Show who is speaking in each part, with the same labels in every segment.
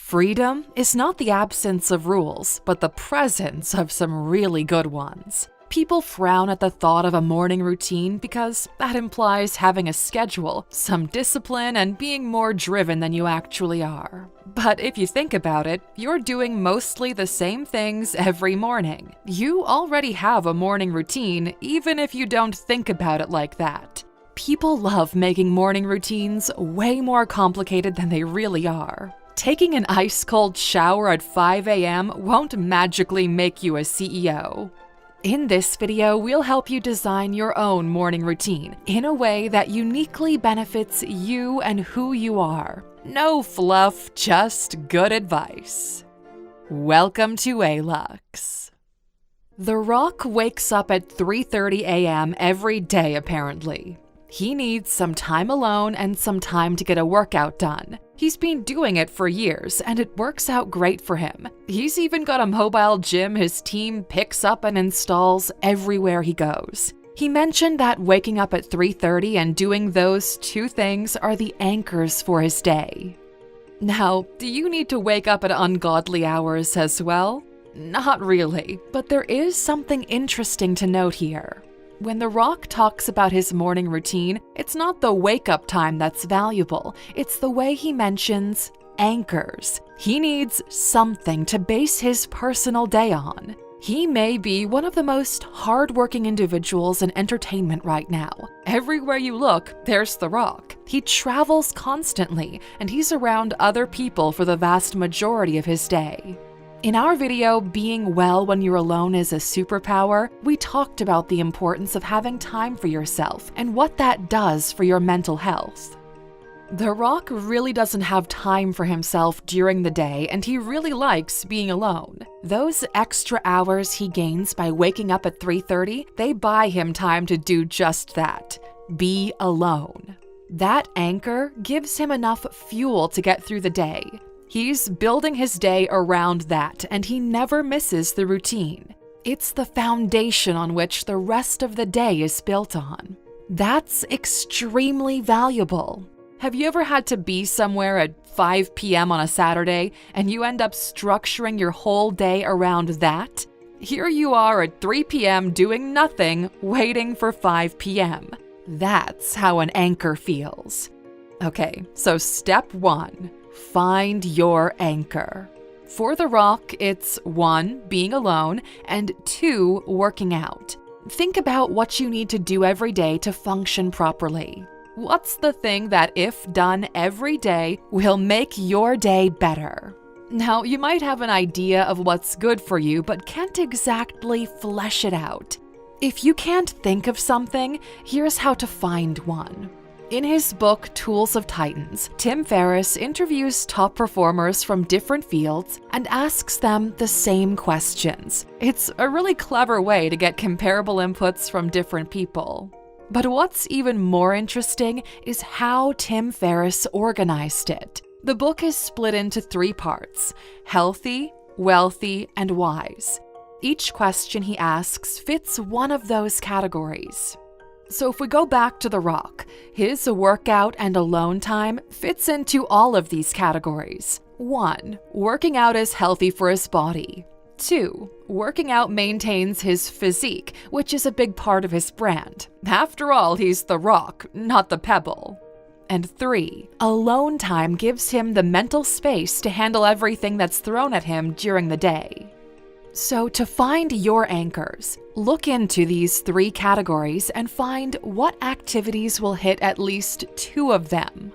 Speaker 1: Freedom is not the absence of rules, but the presence of some really good ones. People frown at the thought of a morning routine because that implies having a schedule, some discipline, and being more driven than you actually are. But if you think about it, you're doing mostly the same things every morning. You already have a morning routine, even if you don't think about it like that. People love making morning routines way more complicated than they really are. Taking an ice-cold shower at 5 a.m. won't magically make you a CEO. In this video, we'll help you design your own morning routine in a way that uniquely benefits you and who you are. No fluff, just good advice. Welcome to A-Lux. The Rock wakes up at 3:30 a.m. every day, apparently. He needs some time alone and some time to get a workout done. He's been doing it for years, and it works out great for him. He's even got a mobile gym his team picks up and installs everywhere he goes. He mentioned that waking up at 3:30 and doing those two things are the anchors for his day. Now, do you need to wake up at ungodly hours as well? Not really, but there is something interesting to note here. When The Rock talks about his morning routine, it's not the wake-up time that's valuable, it's the way he mentions anchors. He needs something to base his personal day on. He may be one of the most hard-working individuals in entertainment right now. Everywhere you look, there's The Rock. He travels constantly, and he's around other people for the vast majority of his day. In our video, Being Well When You're Alone is a Superpower, we talked about the importance of having time for yourself and what that does for your mental health. The Rock really doesn't have time for himself during the day, and he really likes being alone. Those extra hours he gains by waking up at 3:30, they buy him time to do just that, be alone. That anchor gives him enough fuel to get through the day. He's building his day around that, and he never misses the routine. It's the foundation on which the rest of the day is built on. That's extremely valuable. Have you ever had to be somewhere at 5 p.m. on a Saturday, and you end up structuring your whole day around that? Here you are at 3 p.m. doing nothing, waiting for 5 p.m. That's how an anchor feels. Okay, so step 1. Find your anchor. For The Rock, it's 1, being alone, and 2, working out. Think about what you need to do every day to function properly. What's the thing that, if done every day, will make your day better? Now, you might have an idea of what's good for you, but can't exactly flesh it out. If you can't think of something, here's how to find one. In his book, Tools of Titans, Tim Ferriss interviews top performers from different fields and asks them the same questions. It's a really clever way to get comparable inputs from different people. But what's even more interesting is how Tim Ferriss organized it. The book is split into 3 parts: healthy, wealthy, and wise. Each question he asks fits one of those categories. So if we go back to The Rock, his workout and alone time fits into all of these categories. 1. Working out is healthy for his body. 2. Working out maintains his physique, which is a big part of his brand. After all, he's The Rock, not the Pebble. And 3. Alone time gives him the mental space to handle everything that's thrown at him during the day. So to find your anchors, look into these 3 categories and find what activities will hit at least 2 of them.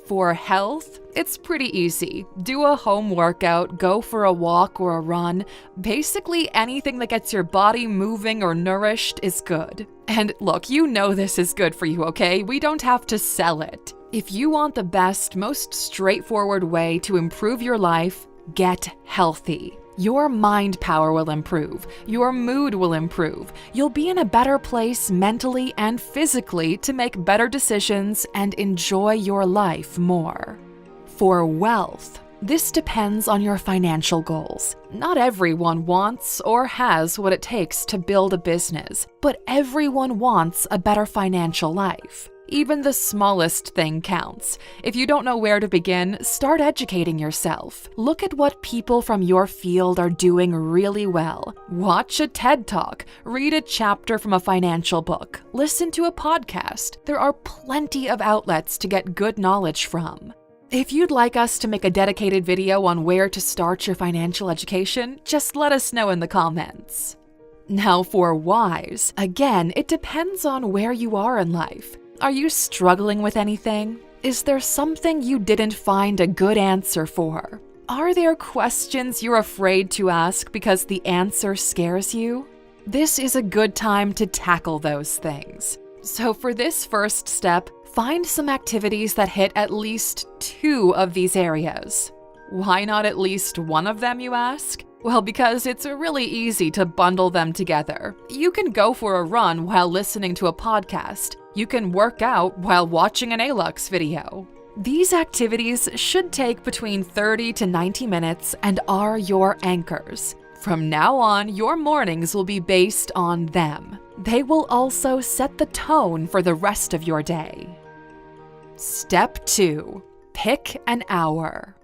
Speaker 1: For health, it's pretty easy. Do a home workout, go for a walk or a run. Basically anything that gets your body moving or nourished is good. And look, you know this is good for you, okay? We don't have to sell it. If you want the best, most straightforward way to improve your life, get healthy. Your mind power will improve, your mood will improve, you'll be in a better place mentally and physically to make better decisions and enjoy your life more. For wealth, this depends on your financial goals. Not everyone wants or has what it takes to build a business, but everyone wants a better financial life. Even the smallest thing counts. If you don't know where to begin, start educating yourself. Look at what people from your field are doing really well. Watch a TED Talk, read a chapter from a financial book, listen to a podcast. There are plenty of outlets to get good knowledge from. If you'd like us to make a dedicated video on where to start your financial education, just let us know in the comments. Now for whys. Again, it depends on where you are in life. Are you struggling with anything? Is there something you didn't find a good answer for? Are there questions you're afraid to ask because the answer scares you? This is a good time to tackle those things. So for this first step, find some activities that hit at least 2 of these areas. Why not at least one of them, you ask? Well, because it's really easy to bundle them together. You can go for a run while listening to a podcast. You can work out while watching an ALUX video. These activities should take between 30 to 90 minutes and are your anchors. From now on, your mornings will be based on them. They will also set the tone for the rest of your day. Step 2. Pick an hour.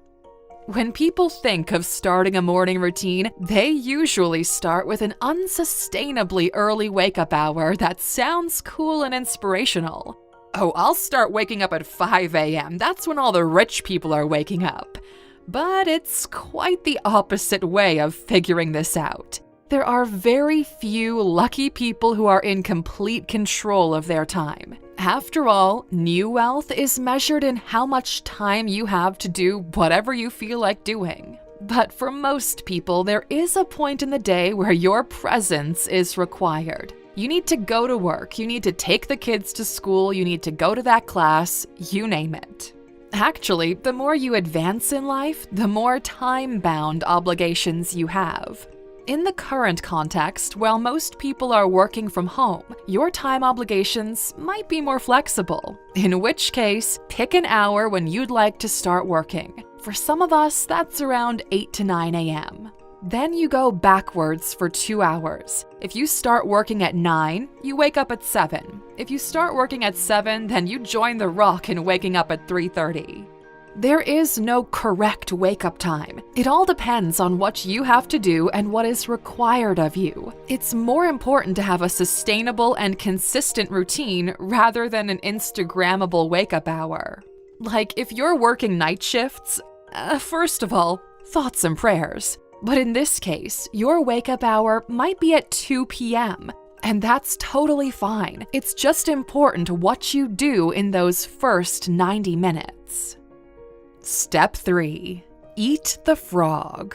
Speaker 1: When people think of starting a morning routine, they usually start with an unsustainably early wake-up hour that sounds cool and inspirational. Oh, I'll start waking up at 5 a.m. That's when all the rich people are waking up. But it's quite the opposite way of figuring this out. There are very few lucky people who are in complete control of their time. After all, new wealth is measured in how much time you have to do whatever you feel like doing. But for most people, there is a point in the day where your presence is required. You need to go to work, you need to take the kids to school, you need to go to that class, you name it. Actually, the more you advance in life, the more time-bound obligations you have. In the current context, while most people are working from home, your time obligations might be more flexible, in which case, pick an hour when you'd like to start working. For some of us, that's around 8 to 9 a.m. Then you go backwards for 2 hours. If you start working at 9, you wake up at 7. If you start working at 7, then you join the rock in waking up at 3:30. There is no correct wake-up time. It all depends on what you have to do and what is required of you. It's more important to have a sustainable and consistent routine rather than an Instagrammable wake-up hour. Like, if you're working night shifts, first of all, thoughts and prayers. But in this case, your wake-up hour might be at 2 p.m., and that's totally fine. It's just important what you do in those first 90 minutes. Step 3. Eat the frog.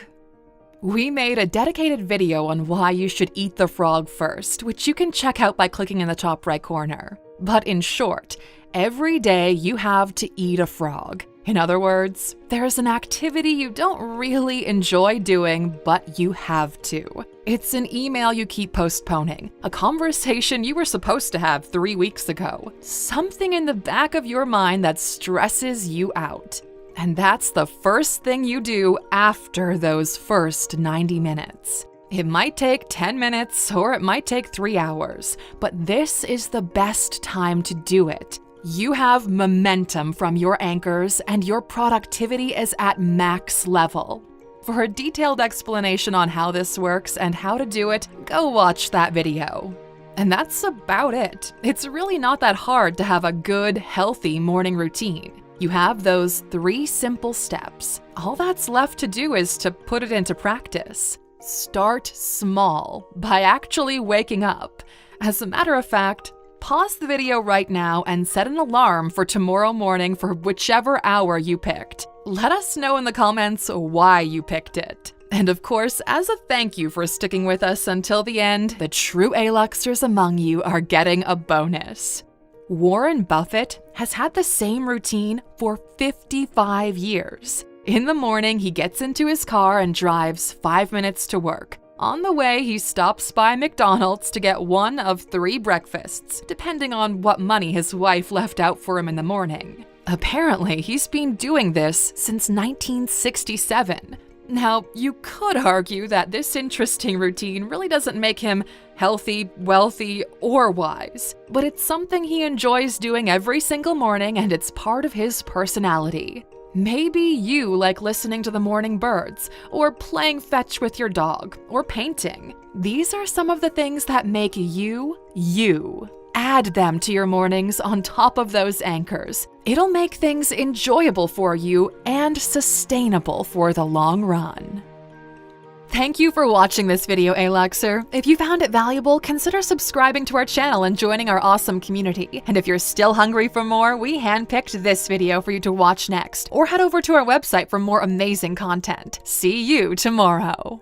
Speaker 1: We made a dedicated video on why you should eat the frog first, which you can check out by clicking in the top right corner. But in short, every day you have to eat a frog. In other words, there's an activity you don't really enjoy doing, but you have to. It's an email you keep postponing, a conversation you were supposed to have 3 weeks ago, something in the back of your mind that stresses you out. And that's the first thing you do after those first 90 minutes. It might take 10 minutes or it might take 3 hours, but this is the best time to do it. You have momentum from your anchors and your productivity is at max level. For a detailed explanation on how this works and how to do it, go watch that video. And that's about it. It's really not that hard to have a good, healthy morning routine. You have those 3 simple steps. All that's left to do is to put it into practice. Start small by actually waking up. As a matter of fact, pause the video right now and set an alarm for tomorrow morning for whichever hour you picked. Let us know in the comments why you picked it. And of course, as a thank you for sticking with us until the end, the true ALUXers among you are getting a bonus. Warren Buffett has had the same routine for 55 years. In the morning, he gets into his car and drives 5 minutes to work. On the way, he stops by McDonald's to get one of 3 breakfasts, depending on what money his wife left out for him in the morning. Apparently, he's been doing this since 1967. Now, you could argue that this interesting routine really doesn't make him healthy, wealthy, or wise, but it's something he enjoys doing every single morning and it's part of his personality. Maybe you like listening to the morning birds, or playing fetch with your dog, or painting. These are some of the things that make you, you. Add them to your mornings on top of those anchors. It'll make things enjoyable for you and sustainable for the long run. Thank you for watching this video, Aluxer. If you found it valuable, consider subscribing to our channel and joining our awesome community. And if you're still hungry for more, we handpicked this video for you to watch next. Or head over to our website for more amazing content. See you tomorrow.